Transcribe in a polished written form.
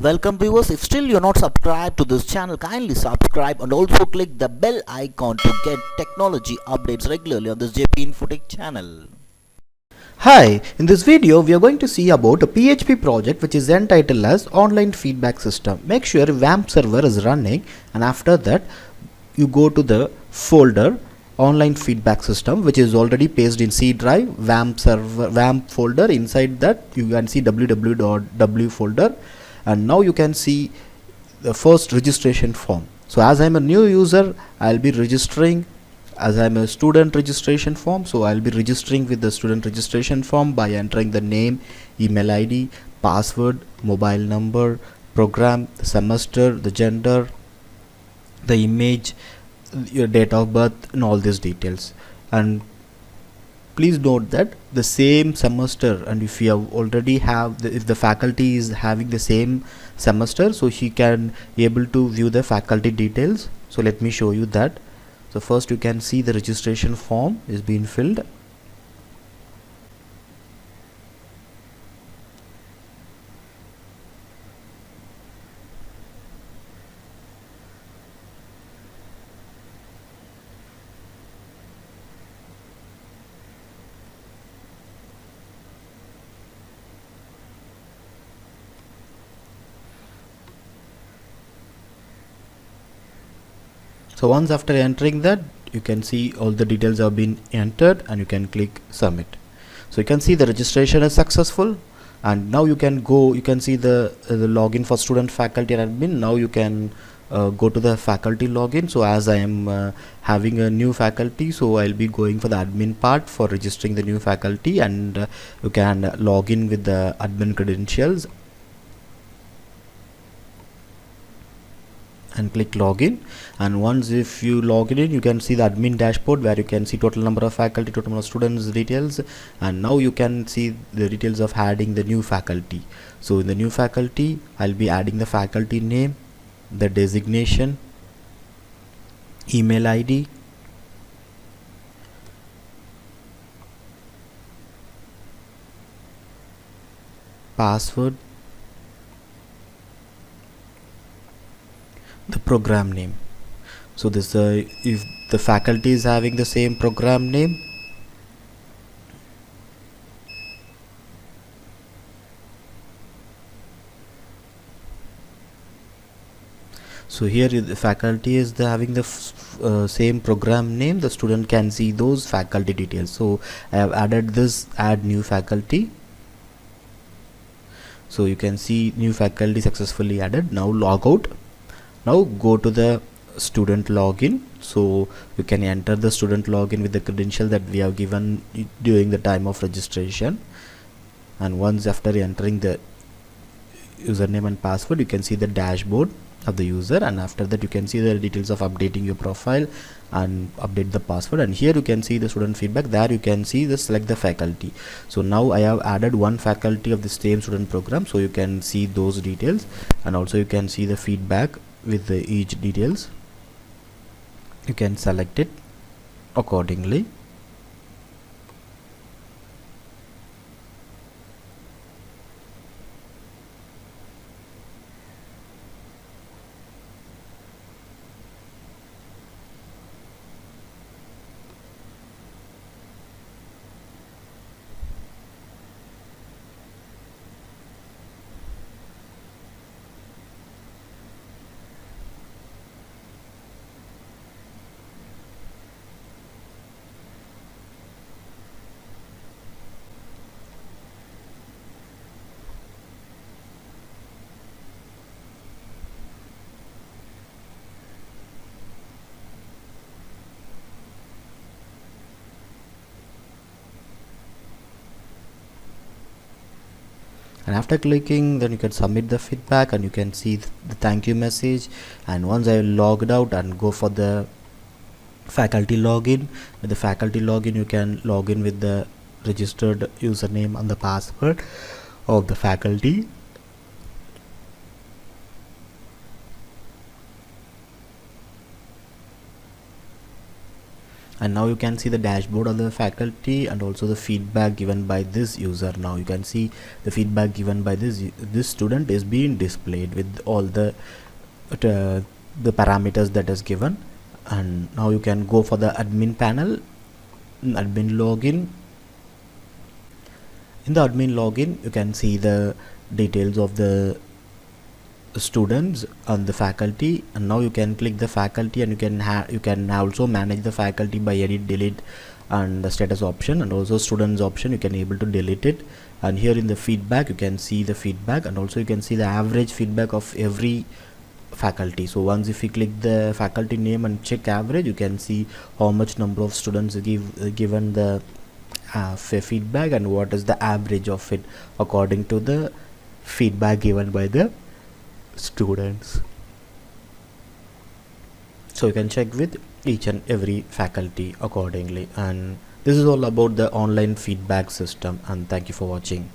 Welcome viewers, if still you're not subscribed to this channel, kindly subscribe and also click the bell icon to get technology updates regularly on this JP Infotech channel. Hi, in this video we are going to see about a PHP project which is entitled as Online Feedback System. Make sure WAMP server is running, and after that you go to the folder Online Feedback System, which is already pasted in C drive, WAMP server, WAMP folder. Inside that you can see www.w folder, and now you can see the first registration form. So as I'm a new user, I'll be registering as I'm a student registration form. So I'll be registering with the student registration form by entering the name, email ID, password, mobile number, program, the semester, the gender, the image, your date of birth, and all these details. And please note that the same semester, and if you have already have if the faculty is having the same semester, so he can able to view the faculty details. So let me show you that. So first you can see the registration form is being filled. So once after entering that, you can see all the details have been entered and you can click submit. So you can see the registration is successful, and now you can see the login for student, faculty and admin. Now you can go to the faculty login. So as I am having a new faculty, so I'll be going for the admin part for registering the new faculty, and you can log in with the admin credentials and click login. And once if you log in, you can see the admin dashboard where you can see total number of faculty, total number of students details, and now you can see the details of adding the new faculty. So in the new faculty, I'll be adding the faculty name, the designation, email ID, password, the program name. So this if the faculty is having the same program name, so here the faculty is having the same program name, the student can see those faculty details. So I have added this add new faculty. So you can see new faculty successfully added. Now log out. Now go to the student login. So you can enter the student login with the credential that we have given during the time of registration. And once after entering the username and password, you can see the dashboard of the user, and after that you can see the details of updating your profile and update the password. And here you can see the student feedback. There you can see the select the faculty. So now I have added one faculty of the same student program, so you can see those details, and also you can see the feedback with the each details. You can select it accordingly. And after clicking, then you can submit the feedback, and you can see the thank you message. And once I logged out and go for the faculty login, with the faculty login you can log in with the registered username and the password of the faculty. and now you can see the dashboard of the faculty and also the feedback given by this user. Now you can see the feedback given by this student is being displayed with all the parameters that is given. And now you can go for the admin panel, admin login. In the admin login you can see the details of the students and the faculty, and now you can click the faculty, and you can also manage the faculty by edit, delete and the status option, and also students option you can able to delete it. And here in the feedback you can see the feedback, and also you can see the average feedback of every faculty. So once if you click the faculty name and check average, you can see how much number of students given the feedback and what is the average of it according to the feedback given by the students. So you can check with each and every faculty accordingly. And this is all about the online feedback system, and thank you for watching.